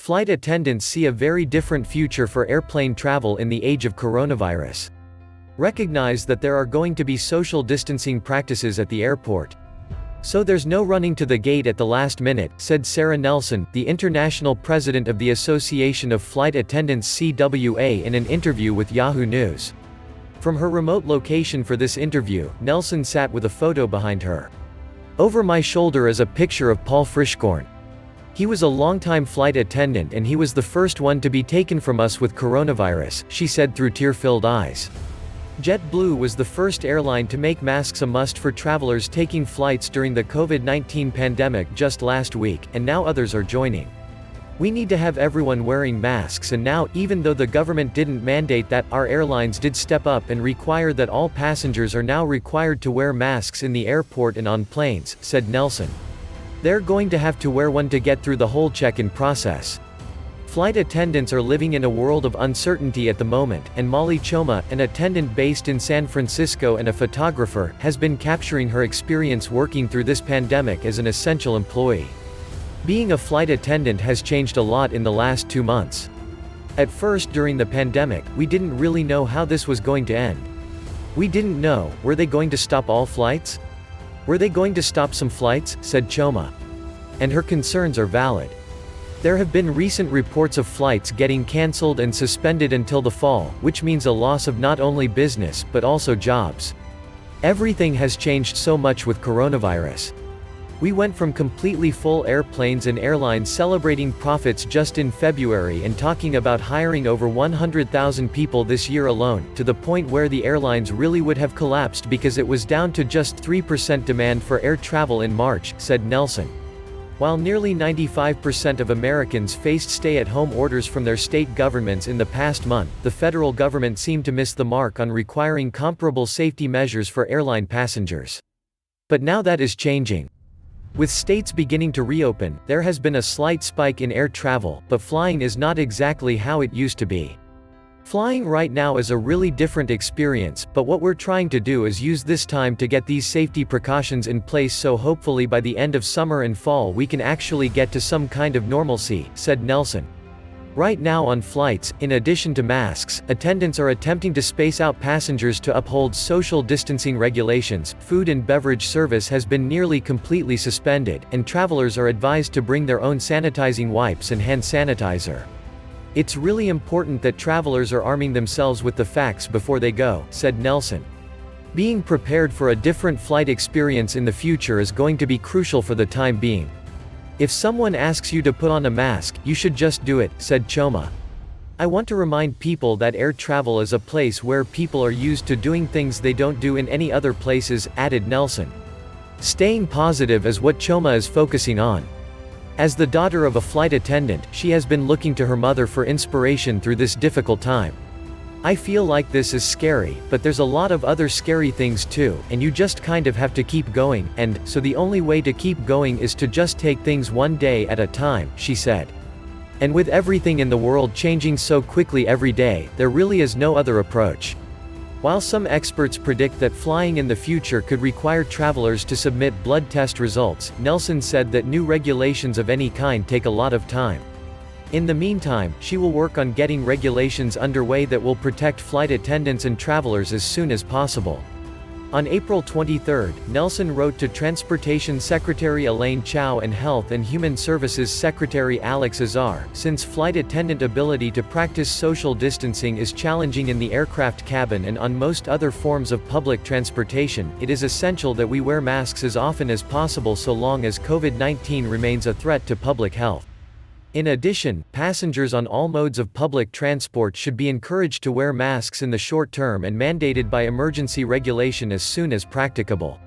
Flight attendants see a very different future for airplane travel in the age of coronavirus. Recognize that there are going to be social distancing practices at the airport. So there's no running to the gate at the last minute, said Sara Nelson, the international president of the Association of Flight Attendants-CWA in an interview with Yahoo News. From her remote location for this interview, Nelson sat with a photo behind her. Over my shoulder is a picture of Paul Frishkorn. He was a longtime flight attendant and he was the first one to be taken from us with coronavirus, she said through tear-filled eyes. JetBlue was the first airline to make masks a must for travelers taking flights during the COVID-19 pandemic just last week, and now others are joining. We need to have everyone wearing masks, and now, even though the government didn't mandate that, our airlines did step up and require that all passengers are now required to wear masks in the airport and on planes, said Nelson. They're going to have to wear one to get through the whole check-in process. Flight attendants are living in a world of uncertainty at the moment, and Molly Choma, an attendant based in San Francisco and a photographer, has been capturing her experience working through this pandemic as an essential employee. Being a flight attendant has changed a lot in the last 2 months. At first during the pandemic, we didn't really know how this was going to end. We didn't know, were they going to stop all flights? Were they going to stop some flights, said Choma. And her concerns are valid. There have been recent reports of flights getting cancelled and suspended until the fall, which means a loss of not only business, but also jobs. Everything has changed so much with coronavirus. We went from completely full airplanes and airlines celebrating profits just in February and talking about hiring over 100,000 people this year alone, to the point where the airlines really would have collapsed because it was down to just 3% demand for air travel in March, said Nelson. While nearly 95% of Americans faced stay-at-home orders from their state governments in the past month, the federal government seemed to miss the mark on requiring comparable safety measures for airline passengers. But now that is changing. With states beginning to reopen, there has been a slight spike in air travel, but flying is not exactly how it used to be. Flying right now is a really different experience, but what we're trying to do is use this time to get these safety precautions in place so hopefully by the end of summer and fall we can actually get to some kind of normalcy, said Nelson. Right now on flights, in addition to masks, attendants are attempting to space out passengers to uphold social distancing regulations. Food and beverage service has been nearly completely suspended, and travelers are advised to bring their own sanitizing wipes and hand sanitizer. It's really important that travelers are arming themselves with the facts before they go, said Nelson. Being prepared for a different flight experience in the future is going to be crucial for the time being. If someone asks you to put on a mask, you should just do it, said Choma. I want to remind people that air travel is a place where people are used to doing things they don't do in any other places, added Nelson. Staying positive is what Choma is focusing on. As the daughter of a flight attendant, she has been looking to her mother for inspiration through this difficult time. I feel like this is scary, but there's a lot of other scary things too, and you just kind of have to keep going, and so the only way to keep going is to just take things one day at a time, she said. And with everything in the world changing so quickly every day, there really is no other approach. While some experts predict that flying in the future could require travelers to submit blood test results, Nelson said that new regulations of any kind take a lot of time. In the meantime, she will work on getting regulations underway that will protect flight attendants and travelers as soon as possible. On April 23, Nelson wrote to Transportation Secretary Elaine Chao and Health and Human Services Secretary Alex Azar, since flight attendant ability to practice social distancing is challenging in the aircraft cabin and on most other forms of public transportation, it is essential that we wear masks as often as possible so long as COVID-19 remains a threat to public health. In addition, passengers on all modes of public transport should be encouraged to wear masks in the short term and mandated by emergency regulation as soon as practicable.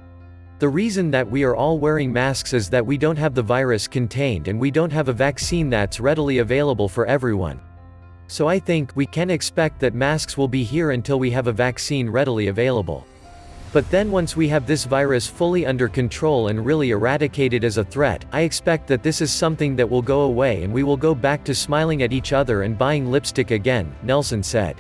The reason that we are all wearing masks is that we don't have the virus contained and we don't have a vaccine that's readily available for everyone. So I think we can expect that masks will be here until we have a vaccine readily available. But then once we have this virus fully under control and really eradicated as a threat, I expect that this is something that will go away and we will go back to smiling at each other and buying lipstick again, Nelson said.